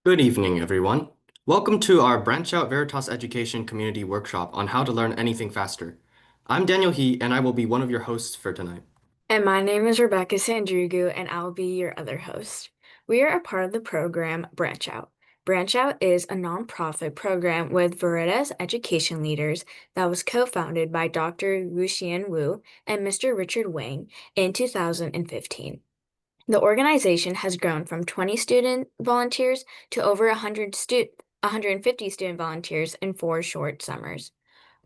Good evening, everyone. Welcome to our BranchOut Veritas Education Community Workshop on how to learn anything faster. I'm Daniel He, and I will be one of your hosts for tonight. And my name is Rebecca Sandrigu, and I'll be your other host. We are a part of the program BranchOut. BranchOut is a nonprofit program with Veritas education leaders that was co-founded by Dr. Wuxian Wu and Mr. Richard Wang in 2015. The organization has grown from 20 student volunteers to over 150 student volunteers in 4 short summers.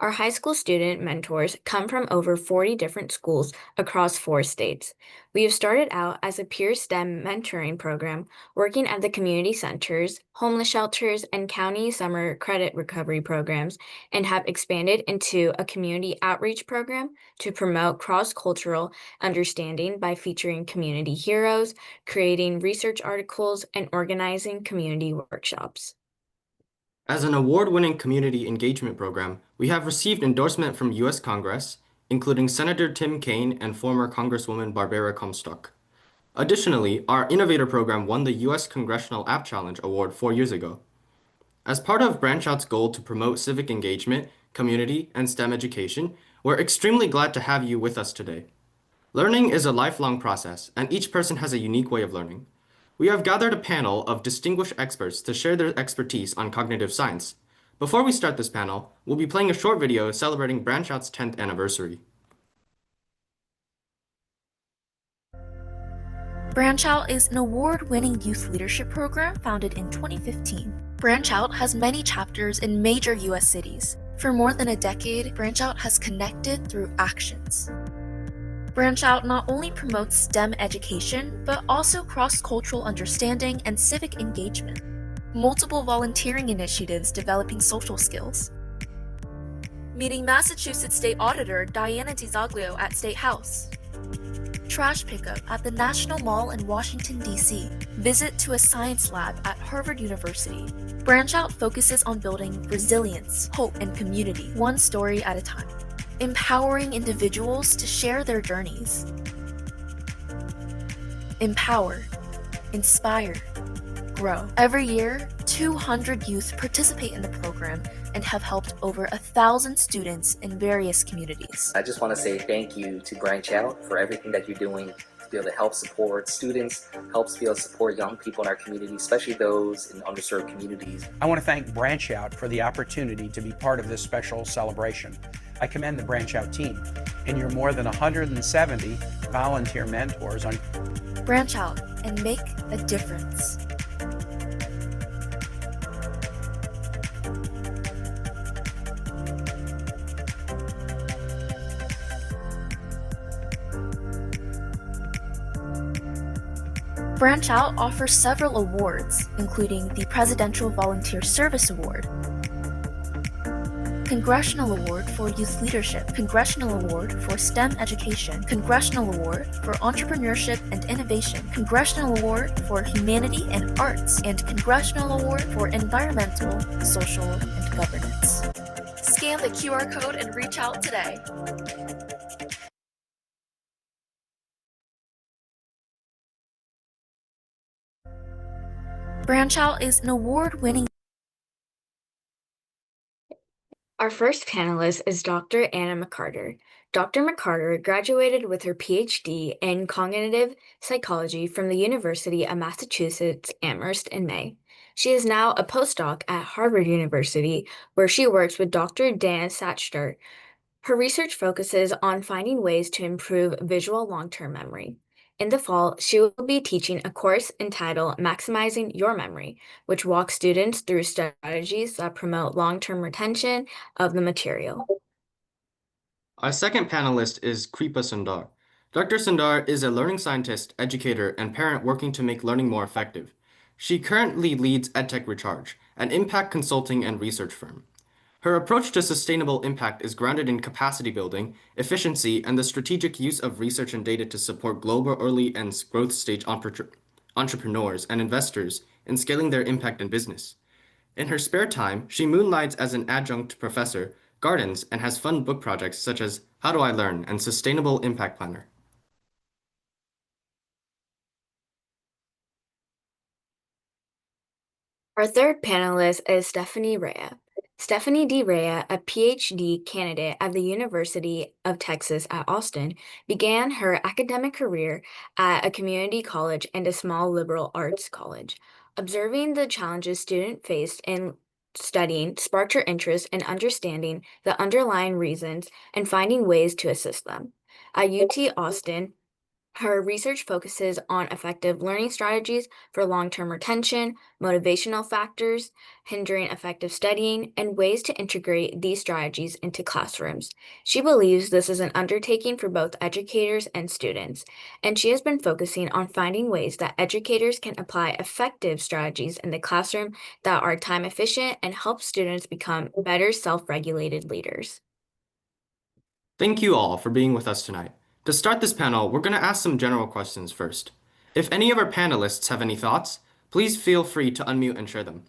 Our high school student mentors come from over 40 different schools across 4 states. We have started out as a peer STEM mentoring program, working at the community centers, homeless shelters, and county summer credit recovery programs, and have expanded into a community outreach program to promote cross-cultural understanding by featuring community heroes, creating research articles, and organizing community workshops. As an award-winning community engagement program, we have received endorsement from U.S. Congress, including Senator Tim Kaine and former Congresswoman Barbara Comstock. Additionally, our Innovator program won the U.S. Congressional App Challenge Award 4 years ago. As part of BranchOut's goal to promote civic engagement, community, and STEM education, we're extremely glad to have you with us today. Learning is a lifelong process, and each person has a unique way of learning. We have gathered a panel of distinguished experts to share their expertise on cognitive science. Before we start this panel, we'll be playing a short video celebrating BranchOut's 10th anniversary. BranchOut is an award-winning youth leadership program founded in 2015. BranchOut has many chapters in major U.S. cities. For more than a decade, BranchOut has connected through actions. BranchOut not only promotes STEM education, but also cross-cultural understanding and civic engagement. Multiple volunteering initiatives developing social skills. Meeting Massachusetts State Auditor Diana DiZoglio at State House. Trash pickup at the National Mall in Washington, D.C. Visit to a science lab at Harvard University. BranchOut focuses on building resilience, hope, and community, one story at a time. Empowering individuals to share their journeys. Empower, inspire, grow. Every year, 200 youth participate in the program and have helped over 1,000 students in various communities. I just want to say thank you to BranchOut for everything that you're doing to be able to help support students, helps be able to support young people in our community, especially those in underserved communities. I want to thank BranchOut for the opportunity to be part of this special celebration. I commend the BranchOut team and your more than 170 volunteer mentors on BranchOut and make a difference. BranchOut offers several awards, including the Presidential Volunteer Service Award, Congressional Award for Youth Leadership, Congressional Award for STEM Education, Congressional Award for Entrepreneurship and Innovation, Congressional Award for Humanity and Arts, and Congressional Award for Environmental, Social, and Governance. Scan the QR code and reach out today. BranchOut is an award-winning. Our first panelist is Dr. Anna McCarter. Dr. McCarter graduated with her PhD in cognitive psychology from the University of Massachusetts Amherst in May. She is now a postdoc at Harvard University, where she works with Dr. Dan Satcher. Her research focuses on finding ways to improve visual long-term memory. In the fall, she will be teaching a course entitled Maximizing Your Memory, which walks students through strategies that promote long-term retention of the material. Our second panelist is Kripa Sundar. Dr. Sundar is a learning scientist, educator, and parent working to make learning more effective. She currently leads EdTech Recharge, an impact consulting and research firm. Her approach to sustainable impact is grounded in capacity building, efficiency, and the strategic use of research and data to support global early and growth stage entrepreneurs and investors in scaling their impact in business. In her spare time, she moonlights as an adjunct professor, gardens, and has fun book projects such as How Do I Learn and Sustainable Impact Planner. Our third panelist is Stephany Rea. Stephany D. Rea, a PhD candidate at the University of Texas at Austin, began her academic career at a community college and a small liberal arts college. Observing the challenges students faced in studying sparked her interest in understanding the underlying reasons and finding ways to assist them. At UT Austin, her research focuses on effective learning strategies for long-term retention, motivational factors, hindering effective studying, and ways to integrate these strategies into classrooms. She believes this is an undertaking for both educators and students, and she has been focusing on finding ways that educators can apply effective strategies in the classroom that are time efficient and help students become better self-regulated leaders. Thank you all for being with us tonight. To start this panel, we're going to ask some general questions first. If any of our panelists have any thoughts, please feel free to unmute and share them.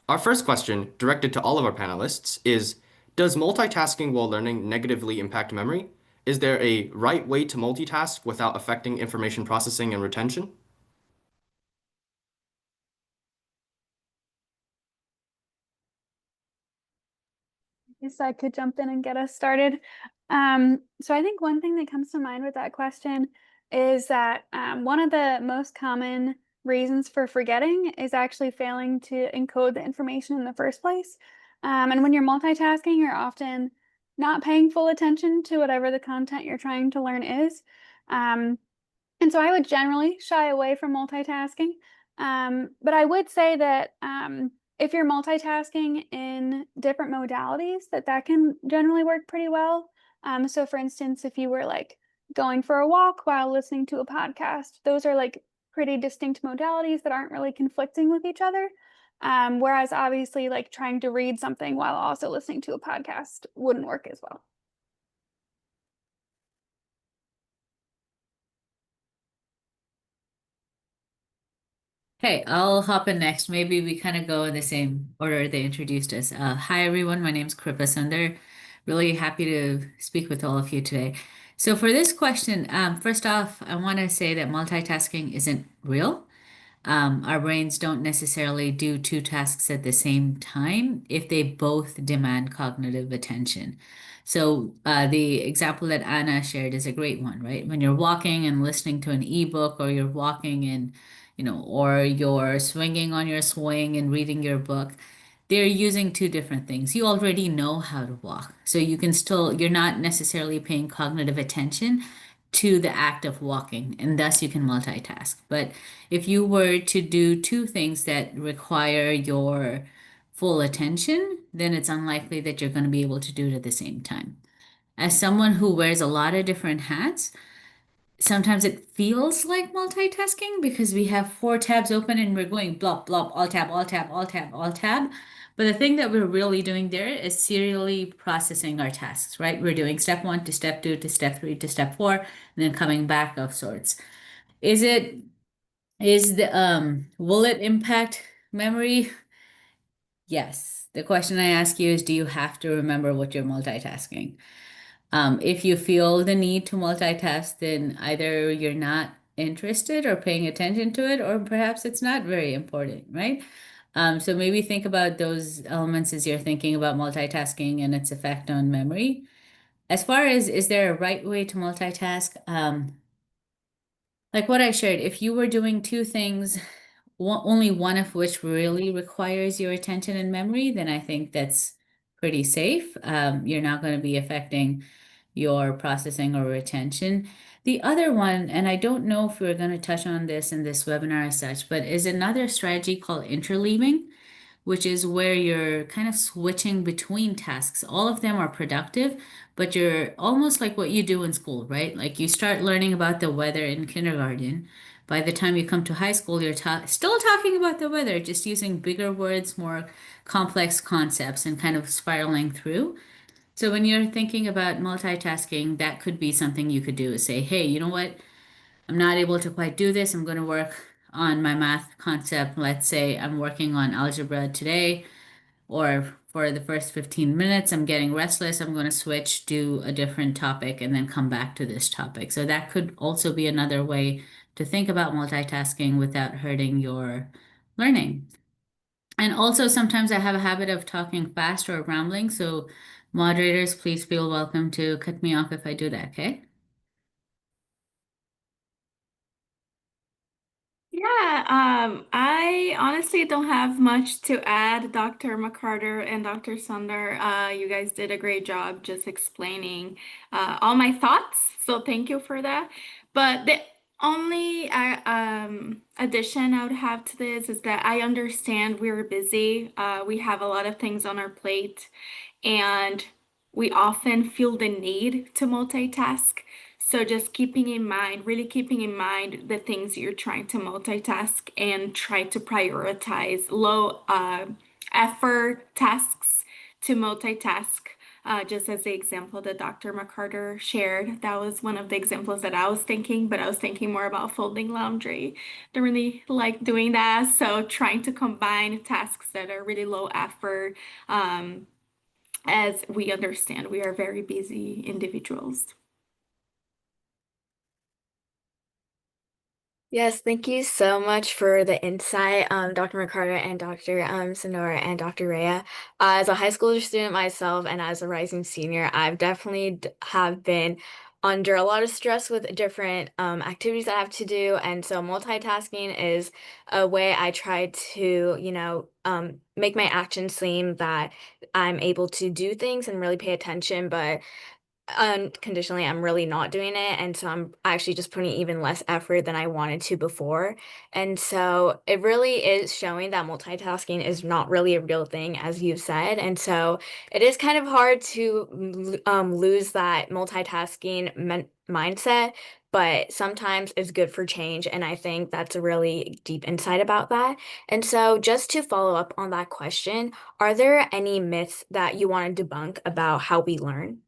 Our first question, directed to all of our panelists, is: does multitasking while learning negatively impact memory? Is there a right way to multitask without affecting information processing and retention? Guess I could jump in and get us started. So I think one thing that comes to mind with that question is that one of the most common reasons for forgetting is actually failing to encode the information in the first place. And when you're multitasking, you're often not paying full attention to whatever the content you're trying to learn is. And so I would generally shy away from multitasking. But I would say that if you're multitasking in different modalities, that can generally work pretty well. So for instance, if you were like going for a walk while listening to a podcast, those are like pretty distinct modalities that aren't really conflicting with each other. Whereas obviously like trying to read something while also listening to a podcast wouldn't work as well. Okay, I'll hop in next. Maybe we kind of go in the same order they introduced us. Hi, everyone. My name's Kripa Sundar. Really happy to speak with all of you today. So for this question, first off, I want to say that multitasking isn't real. Our brains don't necessarily do two tasks at the same time if they both demand cognitive attention. So the example that Anna shared is a great one, right? When you're walking and listening to an ebook, or you're walking and, or you're swinging on your swing and reading your book, they're using two different things. You already know how to walk, so you're not necessarily paying cognitive attention to the act of walking, and thus you can multitask. But if you were to do two things that require your full attention, then it's unlikely that you're going to be able to do it at the same time. As someone who wears a lot of different hats, sometimes it feels like multitasking because we have four tabs open and we're going blop, blop, alt tab, alt tab, alt tab, alt tab. But the thing that we're really doing there is serially processing our tasks, right? We're doing step 1 to step 2 to step 3 to step 4, and then coming back of sorts. Will it impact memory? Yes. The question I ask you is, do you have to remember what you're multitasking? If you feel the need to multitask, then either you're not interested or paying attention to it, or perhaps it's not very important, right? So maybe think about those elements as you're thinking about multitasking and its effect on memory. As far as, is there a right way to multitask? Like what I shared, if you were doing two things, only one of which really requires your attention and memory, then I think that's pretty safe. You're not going to be affecting your processing or retention. The other one, and I don't know if we're going to touch on this in this webinar as such, but is another strategy called interleaving, which is where you're kind of switching between tasks. All of them are productive, but you're almost like what you do in school, right? Like you start learning about the weather in kindergarten. By the time you come to high school, you're still talking about the weather, just using bigger words, more complex concepts, and kind of spiraling through. So when you're thinking about multitasking, that could be something you could do, is say, hey, you know what? I'm not able to quite do this. I'm going to work on my math concept. Let's say I'm working on algebra today, or for the first 15 minutes, I'm getting restless. I'm going to switch, do a different topic, and then come back to this topic. So that could also be another way to think about multitasking without hurting your learning. And also sometimes I have a habit of talking fast or rambling, so moderators, please feel welcome to cut me off if I do that, okay? Yeah, I honestly don't have much to add, Dr. McCarter and Dr. Sundar. You guys did a great job just explaining all my thoughts, so thank you for that. But the only addition I would have to this is that I understand we're busy. We have a lot of things on our plate, and we often feel the need to multitask. So just keeping in mind, really keeping in mind the things you're trying to multitask and try to prioritize low effort tasks to multitask. Just as the example that Dr. McCarter shared, that was one of the examples that I was thinking, but I was thinking more about folding laundry. Don't really like doing that. So trying to combine tasks that are really low effort, as we understand we are very busy individuals. Yes, thank you so much for the insight, Dr. McCarter and Dr. Sonora and Dr. Rhea. As a high school student myself and as a rising senior, I've definitely have been under a lot of stress with different activities I have to do. And so multitasking is a way I try to, make my actions seem that I'm able to do things and really pay attention, but unconditionally, I'm really not doing it. And so I'm actually just putting even less effort than I wanted to before. And so it really is showing that multitasking is not really a real thing, as you've said. And so it is kind of hard to lose that multitasking mindset, but sometimes it's good for change. And I think that's a really deep insight about that. And so just to follow up on that question, are there any myths that you want to debunk about how we learn?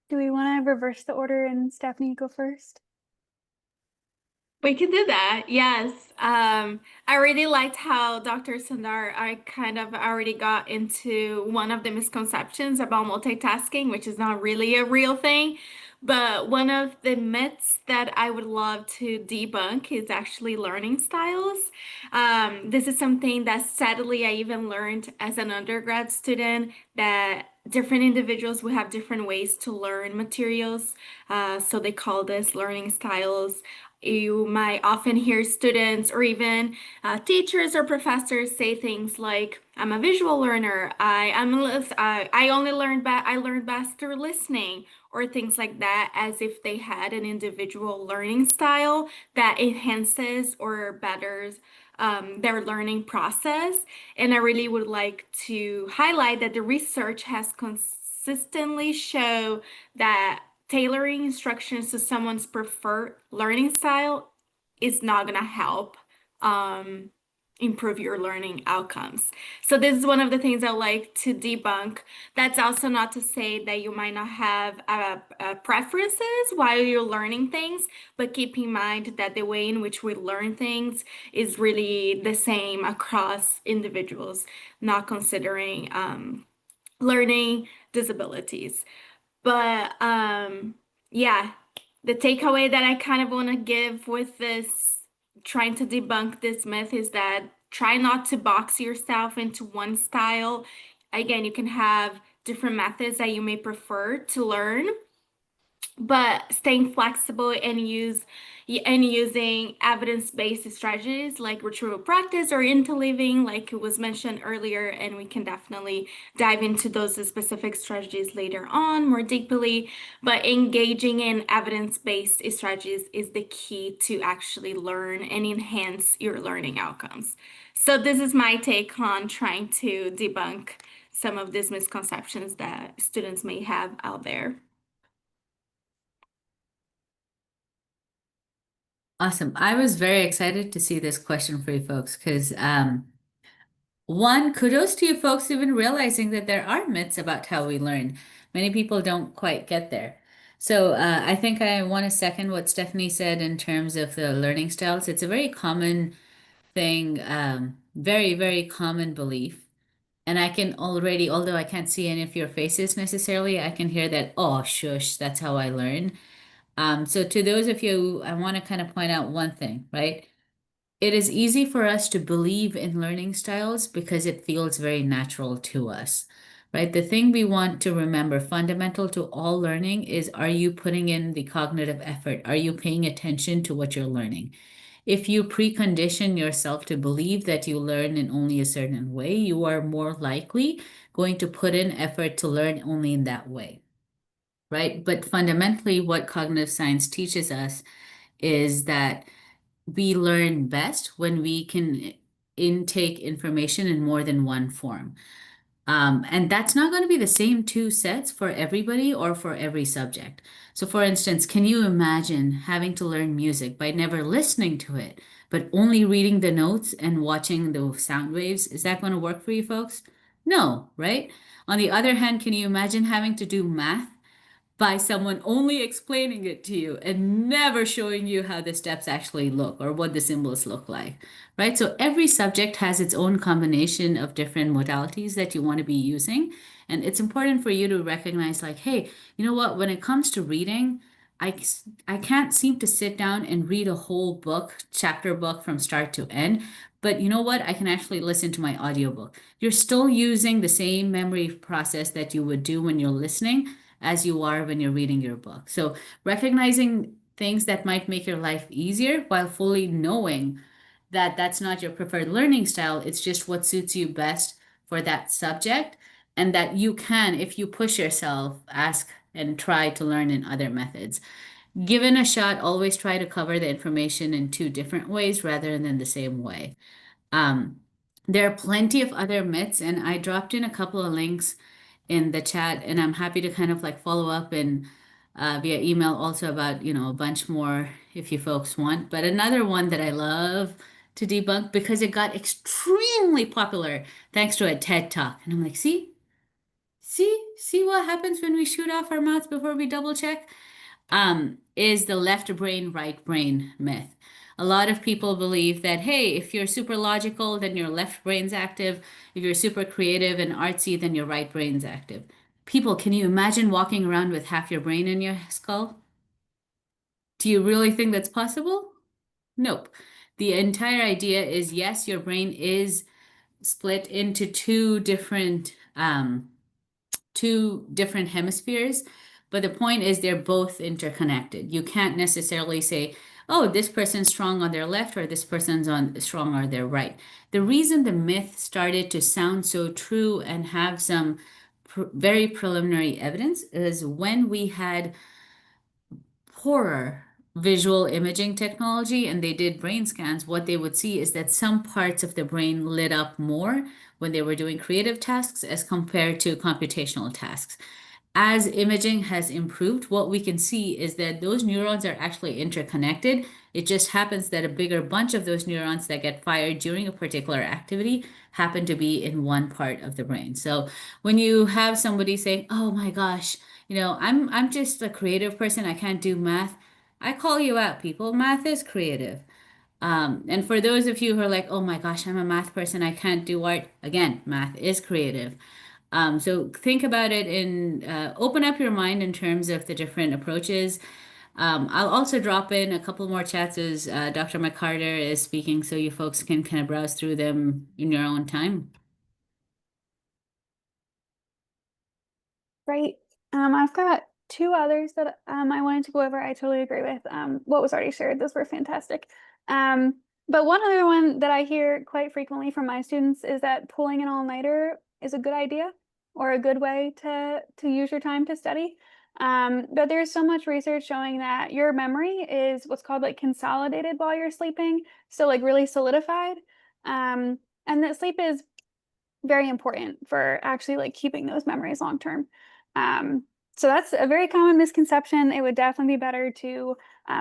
Do we want to reverse the order and Stephany go first? We can do that. Yes. I really liked how Dr. Sundar, I kind of already got into one of the misconceptions about multitasking, which is not really a real thing. But one of the myths that I would love to debunk is actually learning styles. This is something that sadly I even learned as an undergrad student, that different individuals will have different ways to learn materials. So they call this learning styles. You might often hear students or even teachers or professors say things like, "I'm a visual learner. I only I learned best through listening," or things like that, as if they had an individual learning style that enhances or betters their learning process. And I really would like to highlight that the research has consistently shown that tailoring instructions to someone's preferred learning style is not going to help um, improve your learning outcomes. So this is one of the things I like to debunk. That's also not to say that you might not have preferences while you're learning things, but keep in mind that the way in which we learn things is really the same across individuals, not considering learning disabilities. But yeah, the takeaway that I kind of want to give with this, trying to debunk this myth, is that try not to box yourself into one style. Again, you can have different methods that you may prefer to learn, but staying flexible and using evidence-based strategies like retrieval practice or interleaving, like it was mentioned earlier, and we can definitely dive into those specific strategies later on more deeply. But engaging in evidence-based strategies is the key to actually learn and enhance your learning outcomes. So this is my take on trying to debunk some of these misconceptions that students may have out there. Awesome. I was very excited to see this question for you folks because one, kudos to you folks even realizing that there are myths about how we learn. Many people don't quite get there. So I think I want to second what Stephany said in terms of the learning styles. It's a very common thing, very, very common belief. And I can already, although I can't see any of your faces necessarily, I can hear that, oh, shush, that's how I learn. So to those of you, I want to kind of point out one thing, right? it is easy for us to believe in learning styles because it feels very natural to us, right? The thing we want to remember, fundamental to all learning, is, are you putting in the cognitive effort? Are you paying attention to what you're learning? If you precondition yourself to believe that you learn in only a certain way, you are more likely going to put in effort to learn only in that way, right? But fundamentally, what cognitive science teaches us is that we learn best when we can intake information in more than one form. And that's not going to be the same two sets for everybody or for every subject. So, for instance, can you imagine having to learn music by never listening to it, but only reading the notes and watching the sound waves? Is that going to work for you folks? No, right? On the other hand, can you imagine having to do math by someone only explaining it to you and never showing you how the steps actually look or what the symbols look like, right? So every subject has its own combination of different modalities that you want to be using. And it's important for you to recognize, like, hey, you know what? When it comes to reading, I can't seem to sit down and read a whole book, chapter book from start to end. But you know what? I can actually listen to my audiobook. You're still using the same memory process that you would do when you're listening as you are when you're reading your book. So recognizing things that might make your life easier while fully knowing that that's not your preferred learning style, it's just what suits you best for that subject, and that you can, if you push yourself, ask and try to learn in other methods. Given a shot, always try to cover the information in two different ways rather than the same way. Um, there are plenty of other myths, and I dropped in a couple of links in the chat, and I'm happy to kind of like follow up and via email also about, a bunch more if you folks want. But another one that I love to debunk because it got extremely popular thanks to a TED Talk. And I'm like, see what happens when we shoot off our mouths before we double check? Is the left brain, right brain myth. A lot of people believe that, hey, if you're super logical, then your left brain's active. If you're super creative and artsy, then your right brain's active. People, can you imagine walking around with half your brain in your skull? Do you really think that's possible? Nope. The entire idea is, yes, your brain is split into two different hemispheres, but the point is they're both interconnected. You can't necessarily say, oh, this person's strong on their left or this person's strong on their right. The reason the myth started to sound so true and have some very preliminary evidence is when we had poorer visual imaging technology and they did brain scans, what they would see is that some parts of the brain lit up more when they were doing creative tasks as compared to computational tasks. As imaging has improved, what we can see is that those neurons are actually interconnected. It just happens that a bigger bunch of those neurons that get fired during a particular activity happen to be in one part of the brain. So when you have somebody saying, oh my gosh, I'm just a creative person, I can't do math. I call you out, people. Math is creative. And for those of you who are like, oh my gosh, I'm a math person, I can't do art. Again, math is creative. So think about it and open up your mind in terms of the different approaches. I'll also drop in a couple more chats as Dr. McCarter is speaking, so you folks can kind of browse through them in your own time. Great. I've got two others that I wanted to go over. I totally agree with what was already shared. Those were fantastic. But one other one that I hear quite frequently from my students is that pulling an all-nighter is a good idea or a good way to use your time to study. But there's so much research showing that your memory is what's called like consolidated while you're sleeping, so like really solidified. And that sleep is very important for actually like keeping those memories long term. So that's a very common misconception. It would definitely be better to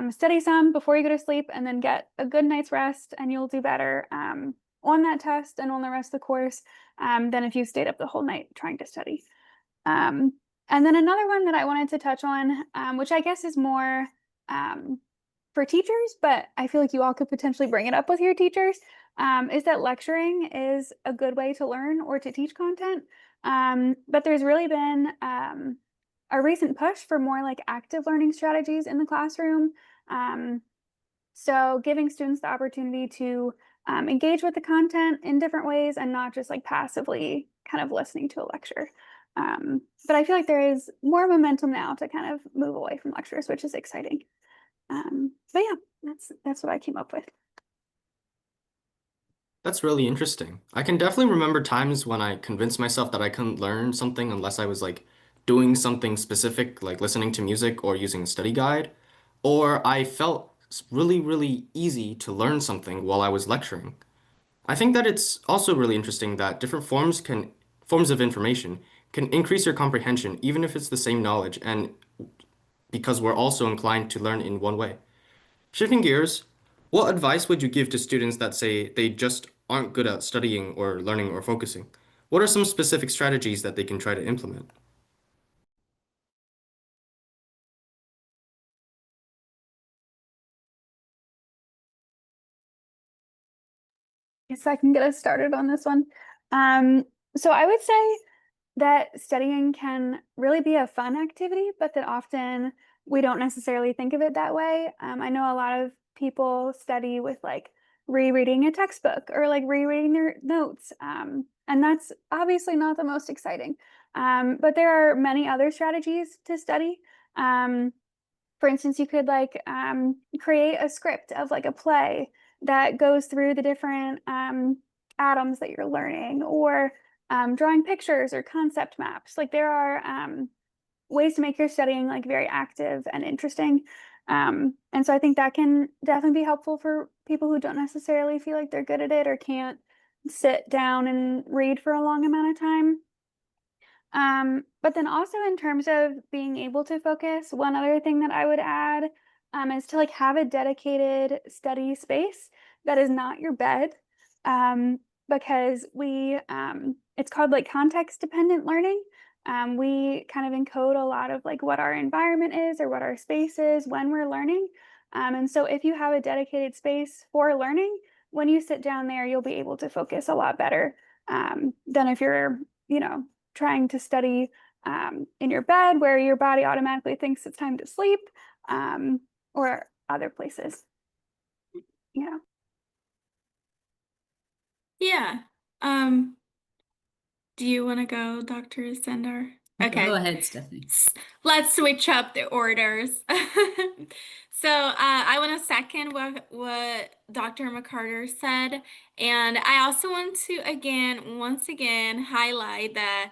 study some before you go to sleep and then get a good night's rest, and you'll do better on that test and on the rest of the course than if you stayed up the whole night trying to study. And then another one that I wanted to touch on, which I guess is more for teachers, but I feel like you all could potentially bring it up with your teachers, is that lecturing is a good way to learn or to teach content. But there's really been a recent push for more like active learning strategies in the classroom. So giving students the opportunity to engage with the content in different ways and not just like passively kind of listening to a lecture. But I feel like there is more momentum now to kind of move away from lectures, which is exciting. But yeah, that's what I came up with. That's really interesting. I can definitely remember times when I convinced myself that I couldn't learn something unless I was like doing something specific, like listening to music or using a study guide, or I felt really, really easy to learn something while I was lecturing. I think that it's also really interesting that different forms of information can increase your comprehension even if it's the same knowledge, and because we're also inclined to learn in one way. Shifting gears, what advice would you give to students that say they just aren't good at studying or learning or focusing? What are some specific strategies that they can try to implement? Guess I can get us started on this one. So I would say that studying can really be a fun activity, but that often we don't necessarily think of it that way. I know a lot of people study with like rereading a textbook or like rereading their notes. And that's obviously not the most exciting. But there are many other strategies to study. For instance, you could like create a script of like a play that goes through the different atoms that you're learning, or drawing pictures or concept maps. Like there are ways to make your studying like very active and interesting. And so I think that can definitely be helpful for people who don't necessarily feel like they're good at it or can't sit down and read for a long amount of time. But then also in terms of being able to focus, one other thing that I would add is to like have a dedicated study space that is not your bed. Because it's called like context dependent learning. We kind of encode a lot of like what our environment is or what our space is when we're learning. And so if you have a dedicated space for learning, when you sit down there, you'll be able to focus a lot better than if you're, trying to study in your bed where your body automatically thinks it's time to sleep, or other places. Yeah. Yeah. Do you want to go, Dr. Sundar? Okay. Go ahead, Stephany. Let's switch up the orders. So I want to second what Dr. McCarter said. And I also want to once again highlight that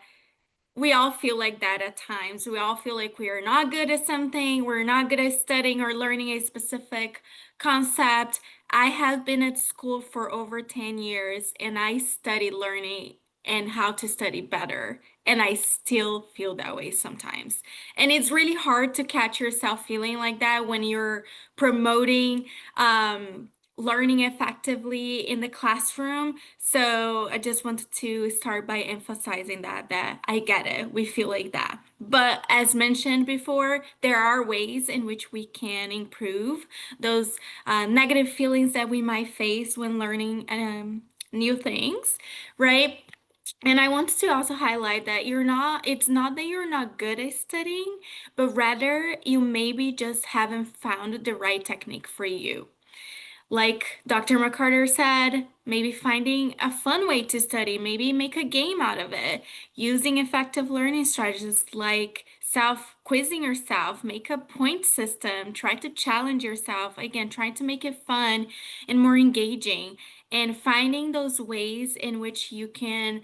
we all feel like that at times. We all feel like we are not good at something. We're not good at studying or learning a specific concept. I have been at school for over 10 years and I studied learning and how to study better. And I still feel that way sometimes. And it's really hard to catch yourself feeling like that when you're promoting learning effectively in the classroom. So I just wanted to start by emphasizing that I get it. We feel like that. But as mentioned before, there are ways in which we can improve those negative feelings that we might face when learning new things, right? And I wanted to also highlight that it's not that you're not good at studying, but rather you maybe just haven't found the right technique for you. Like Dr. McCarter said, maybe finding a fun way to study, maybe make a game out of it, using effective learning strategies like self-quizzing yourself, make a point system, try to challenge yourself, again, trying to make it fun and more engaging, and finding those ways in which you can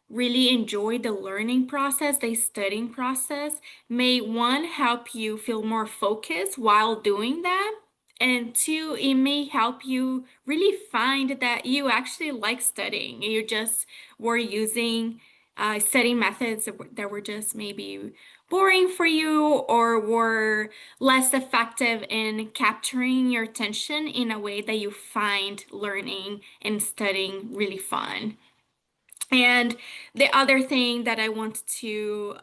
really enjoy the learning process, the studying process, may one, help you feel more focused while doing that. And two, it may help you really find that you actually like studying. You just were using studying methods that were just maybe boring for you or were less effective in capturing your attention in a way that you find learning and studying really fun. And the other thing that I want to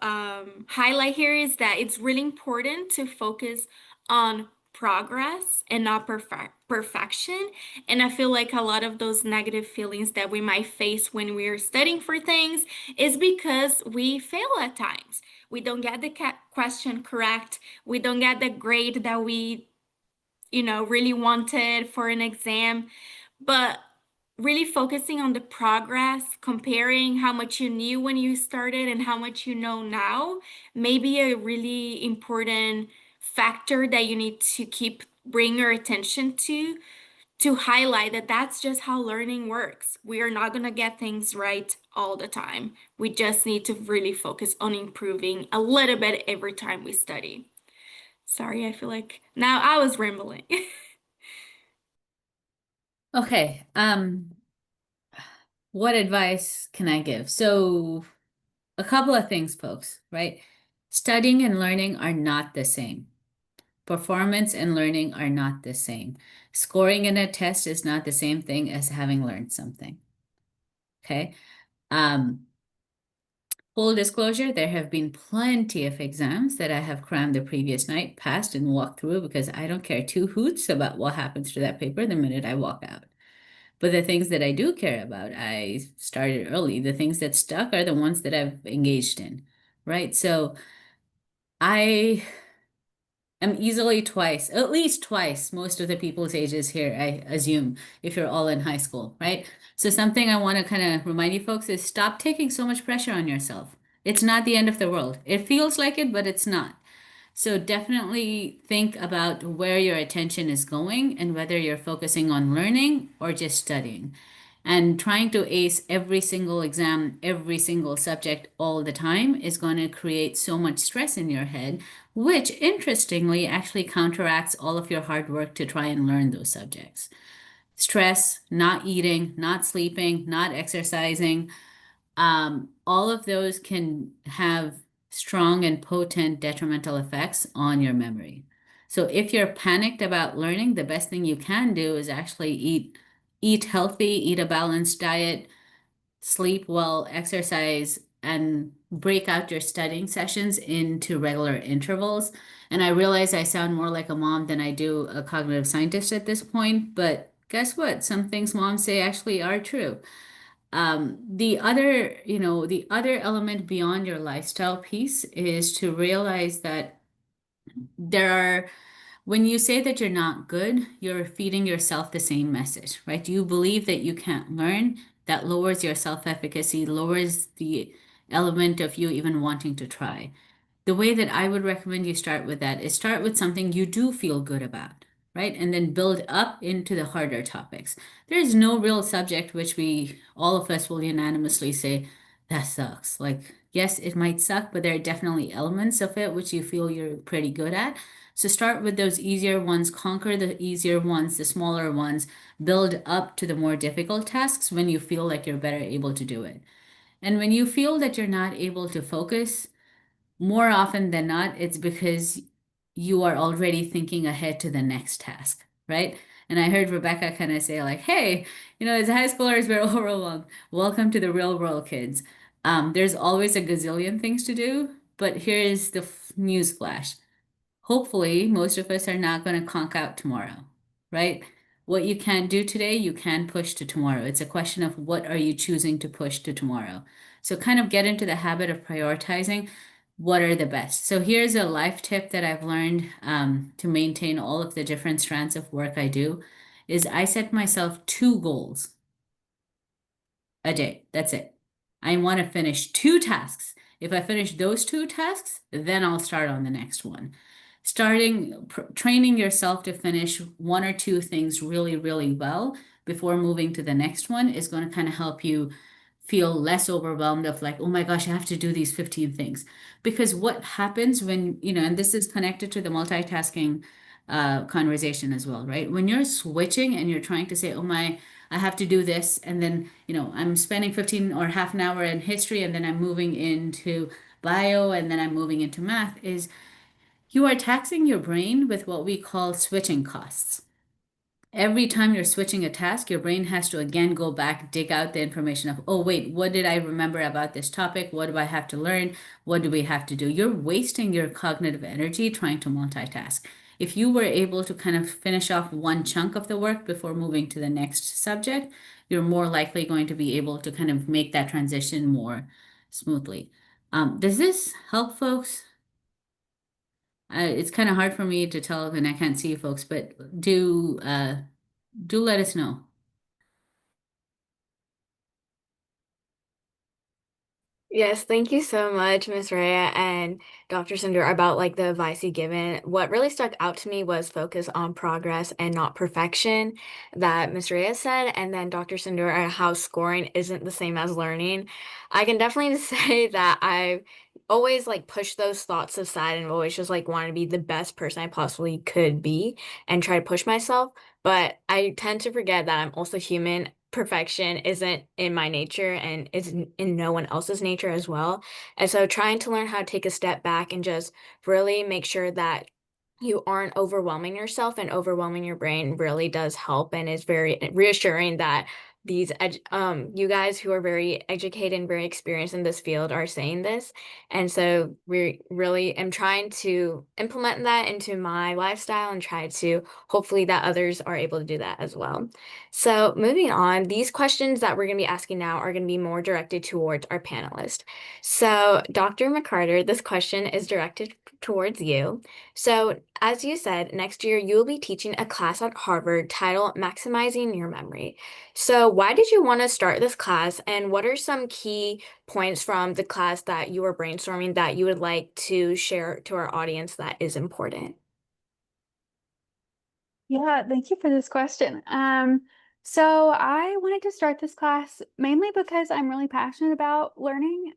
highlight here is that it's really important to focus on progress and not perfection. And I feel like a lot of those negative feelings that we might face when we're studying for things is because we fail at times. We don't get the question correct. We don't get the grade that we really wanted for an exam, but really focusing on the progress, comparing how much you knew when you started and how much you know now, may be a really important factor that you need to keep bring your attention to highlight that that's just how learning works. We are not going to get things right all the time. We just need to really focus on improving a little bit every time we study. Sorry, I feel like now I was rambling. Okay, what advice can I give? So, a couple of things, folks, right? Studying and learning are not the same. Performance and learning are not the same. Scoring in a test is not the same thing as having learned something. Okay. Full disclosure, there have been plenty of exams that I have crammed the previous night, passed, and walked through because I don't care two hoots about what happens to that paper the minute I walk out. But the things that I do care about, I started early. The things that stuck are the ones that I've engaged in, right? So I am easily twice, at least twice, most of the people's ages here, I assume, if you're all in high school, right? So something I want to kind of remind you folks is stop taking so much pressure on yourself. It's not the end of the world. It feels like it, but it's not. So definitely think about where your attention is going and whether you're focusing on learning or just studying. And trying to ace every single exam, every single subject all the time is going to create so much stress in your head, which interestingly actually counteracts all of your hard work to try and learn those subjects. Stress, not eating, not sleeping, not exercising, all of those can have strong and potent detrimental effects on your memory. So if you're panicked about learning, the best thing you can do is actually eat healthy, eat a balanced diet, sleep well, exercise, and break out your studying sessions into regular intervals. And I realize I sound more like a mom than I do a cognitive scientist at this point, but guess what? Some things moms say actually are true. The other element beyond your lifestyle piece is to realize that there are, when you say that you're not good, you're feeding yourself the same message, right? You believe that you can't learn, that lowers your self-efficacy, lowers the element of you even wanting to try. The way that I would recommend you start with that is start with something you do feel good about, right? And then build up into the harder topics. There is no real subject which all of us will unanimously say, that sucks. Like, yes, it might suck, but there are definitely elements of it which you feel you're pretty good at. So start with those easier ones, conquer the easier ones, the smaller ones, build up to the more difficult tasks when you feel like you're better able to do it. And when you feel that you're not able to focus, more often than not, it's because you are already thinking ahead to the next task, right? And I heard Rebecca kind of say like, hey, as high schoolers, we're overwhelmed. Welcome to the real world, kids. There's always a gazillion things to do, but here's the news flash. Hopefully, most of us are not going to conk out tomorrow, right? What you can do today, you can push to tomorrow. It's a question of what are you choosing to push to tomorrow. So kind of get into the habit of prioritizing what are the best. So here's a life tip that I've learned to maintain all of the different strands of work I do, is I set myself 2 goals a day. That's it. I want to finish 2 tasks. If I finish those 2 tasks, then I'll start on the next one. Training yourself to finish 1 or 2 things really, really well before moving to the next one is going to kind of help you feel less overwhelmed of like, oh my gosh, I have to do these 15 things. Because what happens when, and this is connected to the multitasking conversation as well, right? When you're switching and you're trying to say, oh my, I have to do this, and then, I'm spending 15 or half an hour in history, and then I'm moving into bio, and then I'm moving into math, is you are taxing your brain with what we call switching costs. Every time you're switching a task, your brain has to again go back, dig out the information of, oh, wait, what did I remember about this topic? What do I have to learn? What do we have to do? You're wasting your cognitive energy trying to multitask. If you were able to kind of finish off one chunk of the work before moving to the next subject, you're more likely going to be able to kind of make that transition more smoothly. Does this help, folks? It's kind of hard for me to tell and I can't see you folks, but do let us know. Yes, thank you so much, Miss Rhea and Dr. Sundar, about like the advice you given. What really stuck out to me was focus on progress and not perfection that Miss Rhea said, and then Dr. Sundar, how scoring isn't the same as learning. I can definitely say that I've always like pushed those thoughts aside and always just like wanted to be the best person I possibly could be and try to push myself. But I tend to forget that I'm also human. Perfection isn't in my nature and isn't in no one else's nature as well. And so trying to learn how to take a step back and just really make sure that you aren't overwhelming yourself and overwhelming your brain really does help and is very reassuring that you guys who are very educated and very experienced in this field are saying this. And so we really am trying to implement that into my lifestyle and try to hopefully that others are able to do that as well. So moving on, these questions that we're going to be asking now are going to be more directed towards our panelist. So Dr. McCarter, this question is directed towards you. So as you said, next year you will be teaching a class at Harvard titled Maximizing Your Memory. So why did you want to start this class, and what are some key points from the class that you were brainstorming that you would like to share to our audience that is important? Yeah, thank you for this question. So I wanted to start this class mainly because I'm really passionate about learning.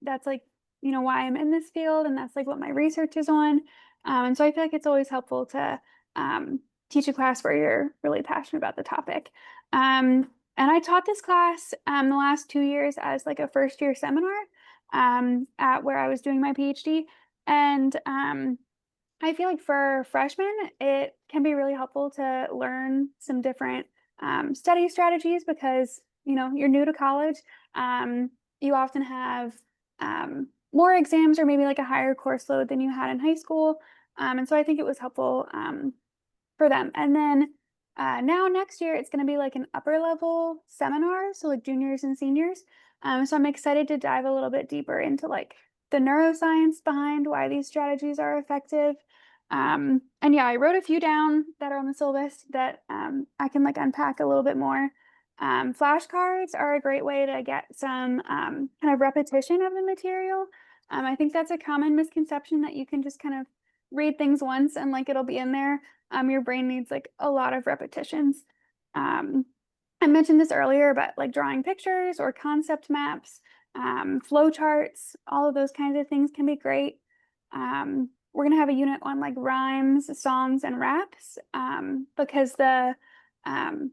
That's like, why I'm in this field, and that's like what my research is on. And so I feel like it's always helpful to teach a class where you're really passionate about the topic. And I taught this class the last 2 years as like a first year seminar at where I was doing my PhD. And I feel like for freshmen, it can be really helpful to learn some different study strategies because, you're new to college. You often have more exams or maybe like a higher course load than you had in high school. And so I think it was helpful for them. And then now next year, it's going to be like an upper level seminar, so like juniors and seniors. So I'm excited to dive a little bit deeper into like the neuroscience behind why these strategies are effective. And yeah, I wrote a few down that are on the syllabus that I can like unpack a little bit more. Flashcards are a great way to get some kind of repetition of the material. I think that's a common misconception that you can just kind of read things once and like it'll be in there. Your brain needs like a lot of repetitions. I mentioned this earlier, but like drawing pictures or concept maps, flow charts, all of those kinds of things can be great. We're gonna have a unit on like rhymes, songs, and raps because the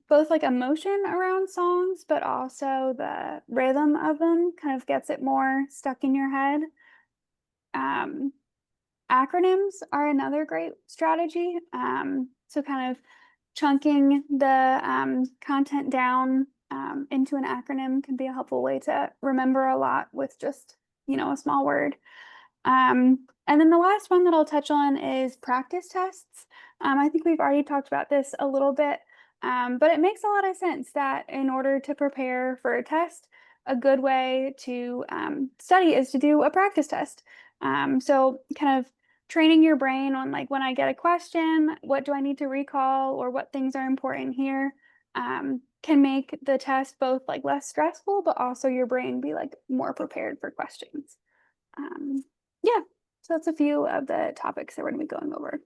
both like emotion around songs, but also the rhythm of them kind of gets it more stuck in your head. Acronyms are another great strategy. So kind of chunking the content down into an acronym can be a helpful way to remember a lot with just, a small word. And then the last one that I'll touch on is practice tests. I think we've already talked about this a little bit, but it makes a lot of sense that in order to prepare for a test, a good way to study is to do a practice test. So kind of training your brain on like when I get a question, what do I need to recall or what things are important here, can make the test both like less stressful, but also your brain be like more prepared for questions. Yeah, so that's a few of the topics that we're going to be going over.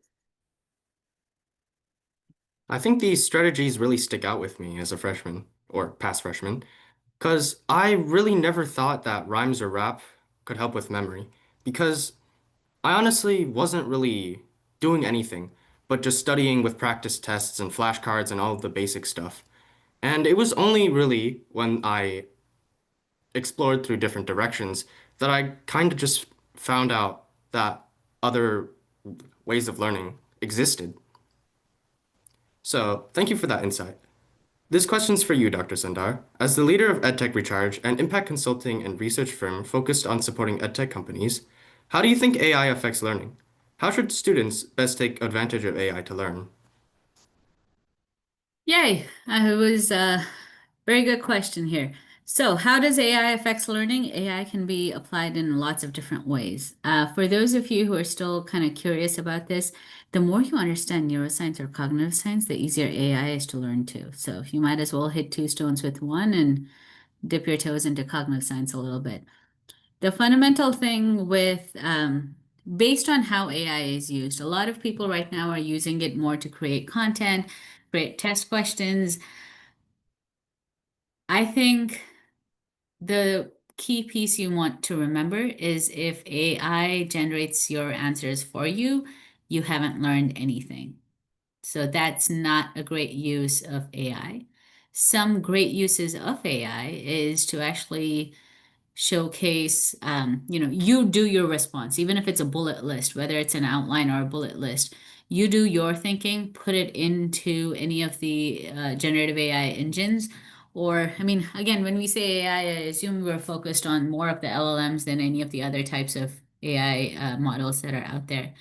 I think these strategies really stick out with me as a freshman or past freshman, because I really never thought that rhymes or rap could help with memory, because I honestly wasn't really doing anything but just studying with practice tests and flashcards and all of the basic stuff. And it was only really when I explored through different directions that I kind of just found out that other ways of learning existed. So, thank you for that insight. This question's for you, Dr. Sundar. As the leader of EdTech Recharge, an impact consulting and research firm focused on supporting EdTech companies, how do you think AI affects learning? How should students best take advantage of AI to learn? Yay! It was a very good question here. So, how does AI affect learning? AI can be applied in lots of different ways. For those of you who are still kind of curious about this, the more you understand neuroscience or cognitive science, the easier AI is to learn too. So, you might as well hit two stones with one and dip your toes into cognitive science a little bit. The fundamental thing with, based on how AI is used, a lot of people right now are using it more to create content, create test questions. I think the key piece you want to remember is if AI generates your answers for you, you haven't learned anything. So that's not a great use of AI. Some great uses of AI is to actually showcase, you do your response, even if it's a bullet list, whether it's an outline or a bullet list, you do your thinking, put it into any of the generative AI engines. Or, I mean, again, when we say AI, I assume we're focused on more of the LLMs than any of the other types of AI models that are out there.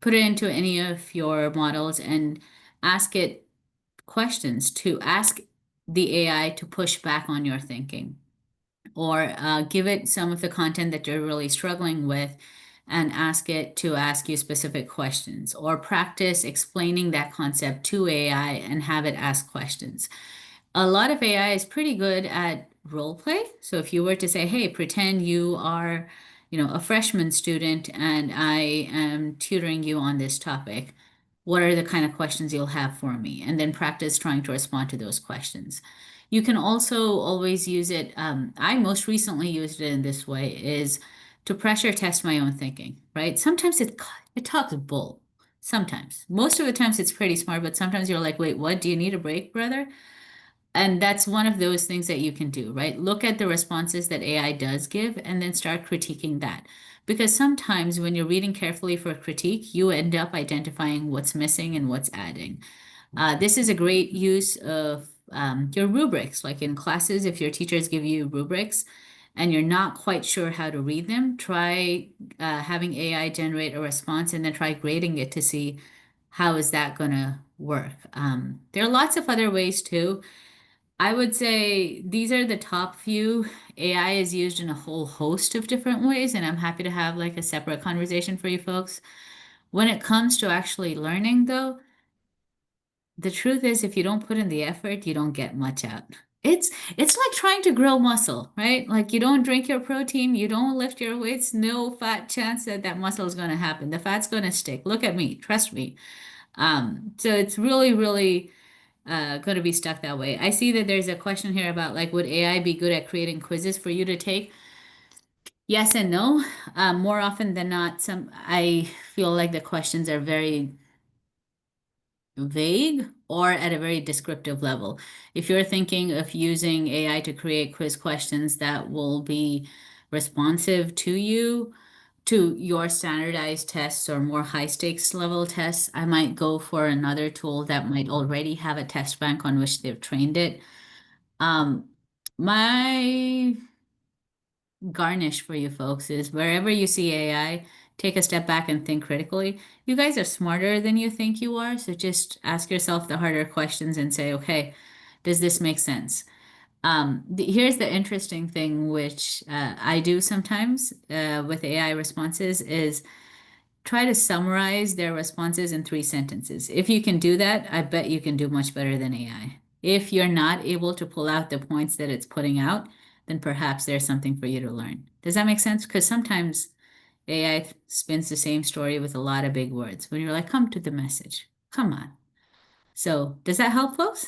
Put it into any of your models and ask it questions to ask the AI to push back on your thinking, or give it some of the content that you're really struggling with and ask it to ask you specific questions, or practice explaining that concept to AI and have it ask questions. A lot of AI is pretty good at role play. So if you were to say, hey, pretend you are, a freshman student and I am tutoring you on this topic, what are the kind of questions you'll have for me? And then practice trying to respond to those questions. You can also always use it. I most recently used it in this way, is to pressure test my own thinking, right? Sometimes it talks bull. Sometimes. Most of the times it's pretty smart, but sometimes you're like, wait, what? Do you need a break, brother? And that's one of those things that you can do, right? Look at the responses that AI does give and then start critiquing that. Because sometimes when you're reading carefully for critique, you end up identifying what's missing and what's adding. This is a great use of your rubrics. Like in classes, if your teachers give you rubrics and you're not quite sure how to read them, try having AI generate a response and then try grading it to see how is that going to work. There are lots of other ways too. I would say these are the top few. AI is used in a whole host of different ways, and I'm happy to have like a separate conversation for you folks. When it comes to actually learning, though, the truth is if you don't put in the effort, you don't get much out. It's like trying to grow muscle, right? Like you don't drink your protein, you don't lift your weights, no fat chance that that muscle is going to happen. The fat's going to stick. Look at me, trust me. So it's really, really going to be stuck that way. I see that there's a question here about like, would AI be good at creating quizzes for you to take? Yes and no. More often than not, I feel like the questions are very vague or at a very descriptive level. If you're thinking of using AI to create quiz questions that will be responsive to you, to your standardized tests or more high stakes level tests, I might go for another tool that might already have a test bank on which they've trained it. My garnish for you folks is wherever you see AI, take a step back and think critically. You guys are smarter than you think you are, so just ask yourself the harder questions and say, okay, does this make sense? Here's the interesting thing, which I do sometimes with AI responses, is try to summarize their responses in 3 sentences. If you can do that, I bet you can do much better than AI. If you're not able to pull out the points that it's putting out, then perhaps there's something for you to learn. Does that make sense? Because sometimes AI spins the same story with a lot of big words when you're like, come to the message. Come on. So does that help, folks?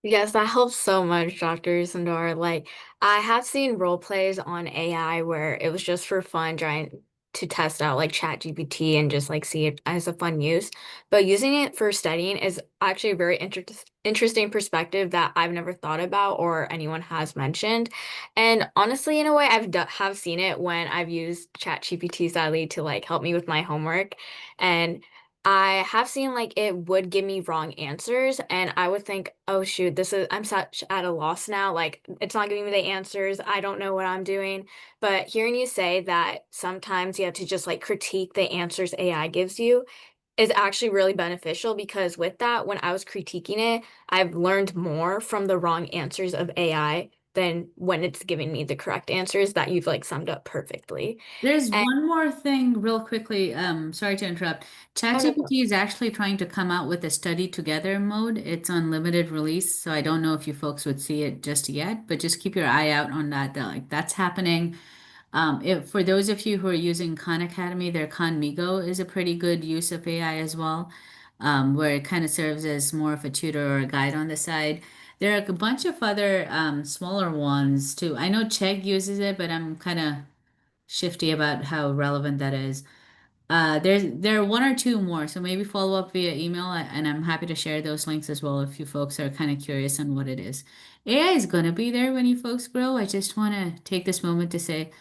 Yes, that helps so much, Dr. Sundar. Like, I have seen role plays on AI where it was just for fun, trying to test out like ChatGPT and just like see it as a fun use. But using it for studying is actually a very interesting perspective that I've never thought about or anyone has mentioned. And honestly, in a way, have seen it when I've used ChatGPT sadly to like help me with my homework. And I have seen like it would give me wrong answers, and I would think, oh shoot, I'm such at a loss now. Like it's not giving me the answers. I don't know what I'm doing. But hearing you say that sometimes you have to just like critique the answers AI gives you, is actually really beneficial because with that, when I was critiquing it, I've learned more from the wrong answers of AI than when it's giving me the correct answers that you've like summed up perfectly. There's And one more thing real quickly. Sorry to interrupt. oh, no. ChatGPT is actually trying to come out with a study together mode. It's on limited release, so I don't know if you folks would see it just yet, but just keep your eye out on that. Like that's happening. If for those of you who are using Khan Academy, their Khan Migo is a pretty good use of AI as well, where it kind of serves as more of a tutor or a guide on the side. There are a bunch of other smaller ones too. I know Chegg uses it, but I'm kind of shifty about how relevant that is. There are one or two more, so maybe follow up via email, and I'm happy to share those links as well if you folks are kind of curious on what it is. AI is going to be there when you folks grow. I just want to take this moment to say,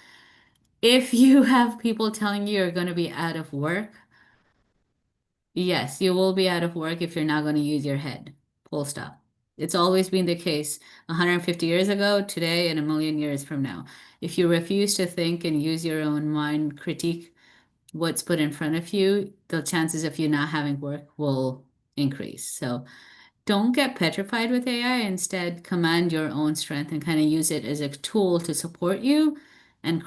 if you have people telling you you're going to be out of work, yes, you will be out of work if you're not going to use your head. Full stop. It's always been the case 150 years ago, today, and a million years from now. If you refuse to think and use your own mind, critique what's put in front of you, the chances of you not having work will increase. So don't get petrified with AI. Instead, command your own strength and kind of use it as a tool to support you. And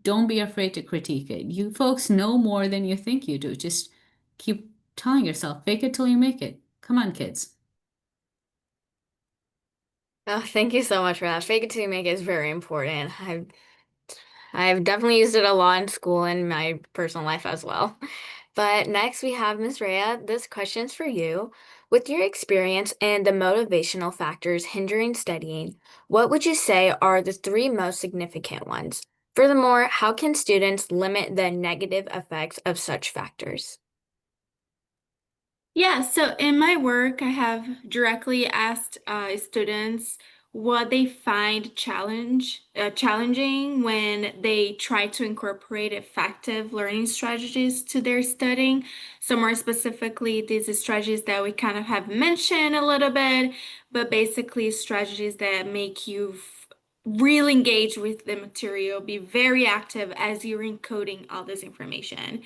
don't be afraid to critique it. You folks know more than you think you do. Just keep telling yourself, fake it till you make it. Come on, kids. Oh, thank you so much for that. Fake it till you make it is very important. I've definitely used it a lot in school and my personal life as well. But next we have Ms. Rhea. This question's for you. With your experience and the motivational factors hindering studying, what would you say are the three most significant ones? Furthermore, how can students limit the negative effects of such factors? Yeah, so in my work, I have directly asked students what they find challenging when they try to incorporate effective learning strategies to their studying. So more specifically, these are strategies that we kind of have mentioned a little bit, but basically strategies that make you really engage with the material, be very active as you're encoding all this information.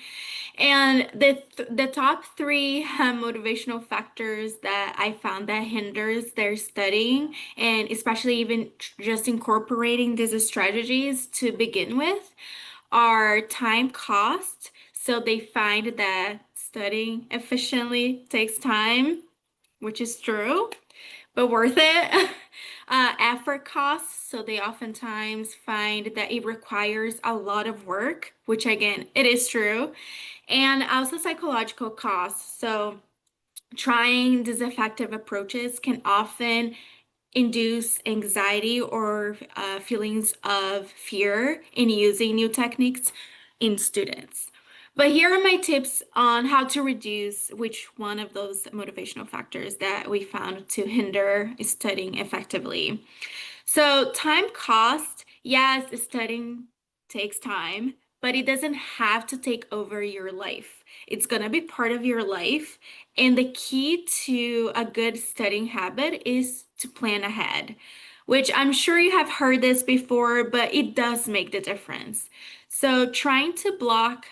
And the top three motivational factors that I found that hinders their studying, and especially even just incorporating these strategies to begin with, are time cost. So they find that studying efficiently takes time, which is true, but worth it. Effort costs, so they oftentimes find that it requires a lot of work, which again, it is true. And also psychological costs. So trying these effective approaches can often induce anxiety or feelings of fear in using new techniques in students. But here are my tips on how to reduce which one of those motivational factors that we found to hinder studying effectively. So time cost, yes, studying takes time, but it doesn't have to take over your life. It's going to be part of your life. And the key to a good studying habit is to plan ahead, which I'm sure you have heard this before, but it does make the difference. So trying to block